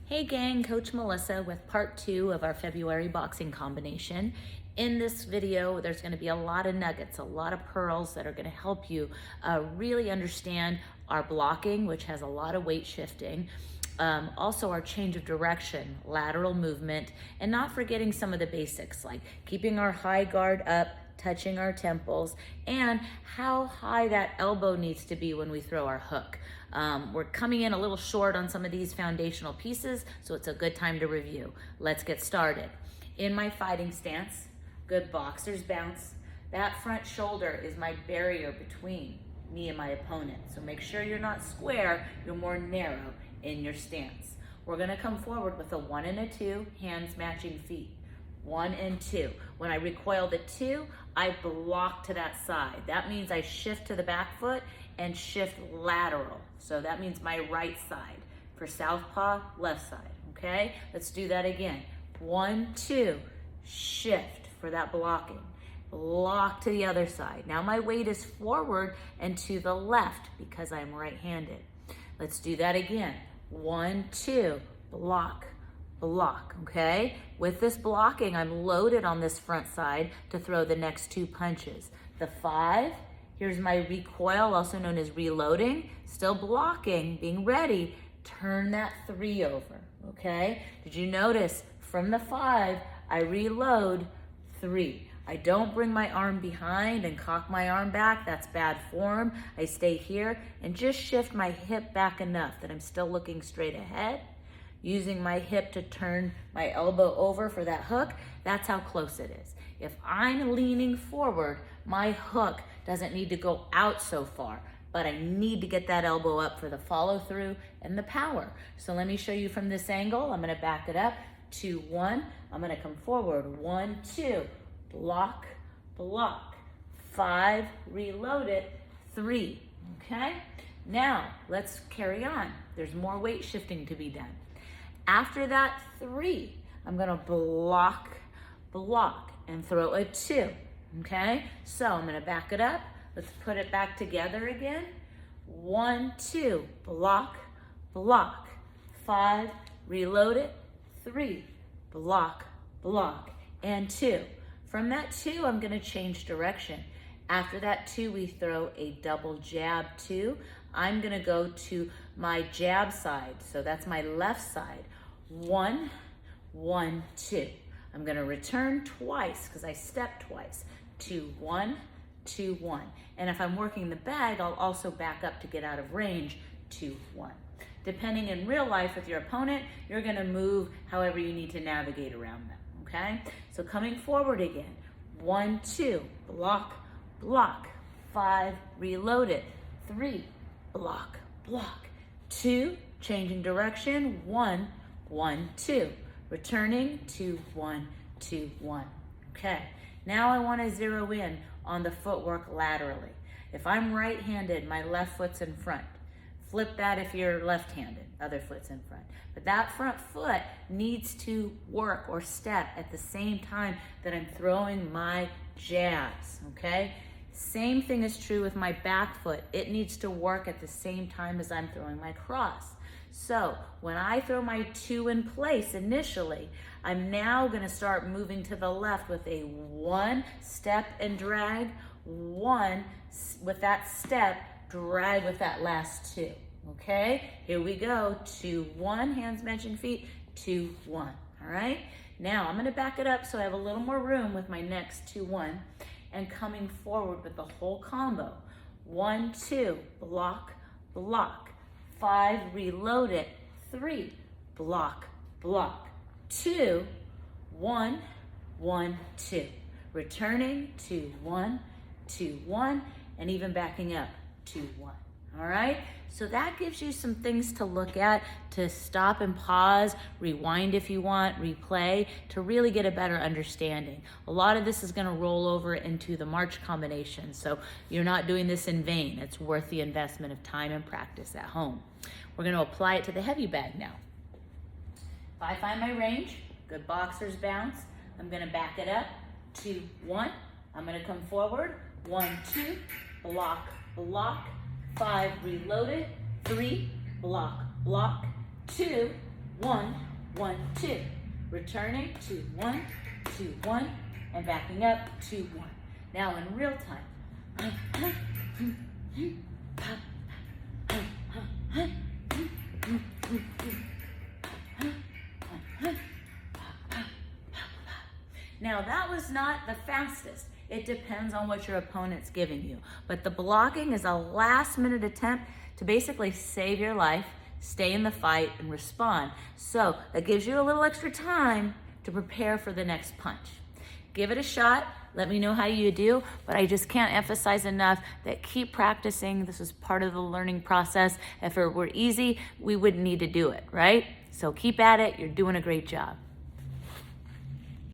Hey gang, Coach Melissa with part 2 of our February boxing combination. In this video, there's going to be a lot of nuggets, a lot of pearls that are going to help you really understand our blocking, which has a lot of weight shifting. Also our change of direction, lateral movement, and not forgetting some of the basics like keeping our high guard up, touching our temples, and how high that elbow needs to be when we throw our hook. We're coming in a little short on some of these foundational pieces, so it's a good time to review. Let's get started. In my fighting stance, good boxer's bounce. That front shoulder is my barrier between me and my opponent. So make sure you're not square, you're more narrow in your stance. We're gonna come forward with a 1 and a 2, hands matching feet. 1 and 2. When I recoil the 2, I block to that side. That means I shift to the back foot and shift lateral. So that means my right side. For southpaw, left side, okay? Let's do that again. 1, 2, shift for that blocking. Block to the other side. Now my weight is forward and to the left because I'm right-handed. Let's do that again. 1, 2, block, block, okay? With this blocking, I'm loaded on this front side to throw the next 2 punches. The 5, here's my recoil, also known as reloading, still blocking, being ready, turn that 3 over, okay? Did you notice from the 5, I reload 3. I don't bring my arm behind and cock my arm back, that's bad form. I stay here and just shift my hip back enough that I'm still looking straight ahead. Using my hip to turn my elbow over for that hook, that's how close it is. If I'm leaning forward, my hook doesn't need to go out so far, but I need to get that elbow up for the follow through and the power. So let me show you from this angle. I'm gonna back it up, 2, 1. I'm gonna come forward, 1, 2, block, block, 5, reload it, 3, okay? Now, let's carry on. There's more weight shifting to be done. After that 3, I'm gonna block, block, and throw a 2, okay? So I'm gonna back it up. Let's put it back together again. 1, 2, block, block, 5, reload it, 3, block, block, and 2. From that 2, I'm gonna change direction. After that 2, we throw a double jab 2. I'm gonna go to my jab side, so that's my left side. 1, 1, 2. I'm gonna return twice because I stepped twice. 2, 1, 2, 1. And if I'm working the bag, I'll also back up to get out of range, 2, 1. Depending in real life with your opponent, you're gonna move however you need to navigate around them, okay? So coming forward again, 1, 2, block, block, 5, reload it, 3, block, block, 2, changing direction, 1, 1, 2, returning, 2, 1, 2, 1. Okay, now I want to zero in on the footwork laterally. If I'm right-handed, my left foot's in front. Flip that if you're left-handed, other foot's in front. But that front foot needs to work or step at the same time that I'm throwing my jabs, okay? Same thing is true with my back foot. It needs to work at the same time as I'm throwing my cross. So when I throw my 2 in place initially, I'm now gonna start moving to the left with a 1 step and drag, 1 with that step, drag with that last 2, okay? Here we go, 2, 1, hands matching feet, 2, 1, all right? Now I'm gonna back it up so I have a little more room with my next 2, 1, and coming forward with the whole combo. 1, 2, block, block, 5, reload it, 3, block, block, 2, 1, 1, 2. Returning, 2, 1, 2, 1, and even backing up, 2, 1. All right? So that gives you some things to look at, to stop and pause, rewind if you want, replay, to really get a better understanding. A lot of this is gonna roll over into the March combination, so you're not doing this in vain. It's worth the investment of time and practice at home. We're gonna apply it to the heavy bag now. If I find my range, good boxer's bounce, I'm gonna back it up, 2, 1. I'm gonna come forward, 1, 2, block, block, 5, reload it, 3, block, block, 2, 1, 1, 2. Returning to 1, 2, 1, and backing up to 1. Now in real time. Now that was not the fastest. It depends on what your opponent's giving you. But the blocking is a last minute attempt to basically save your life, stay in the fight, and respond. So that gives you a little extra time to prepare for the next punch. Give it a shot. Let me know how you do, but I just can't emphasize enough that keep practicing. This is part of the learning process. If it were easy, we wouldn't need to do it, right? So keep at it. You're doing a great job.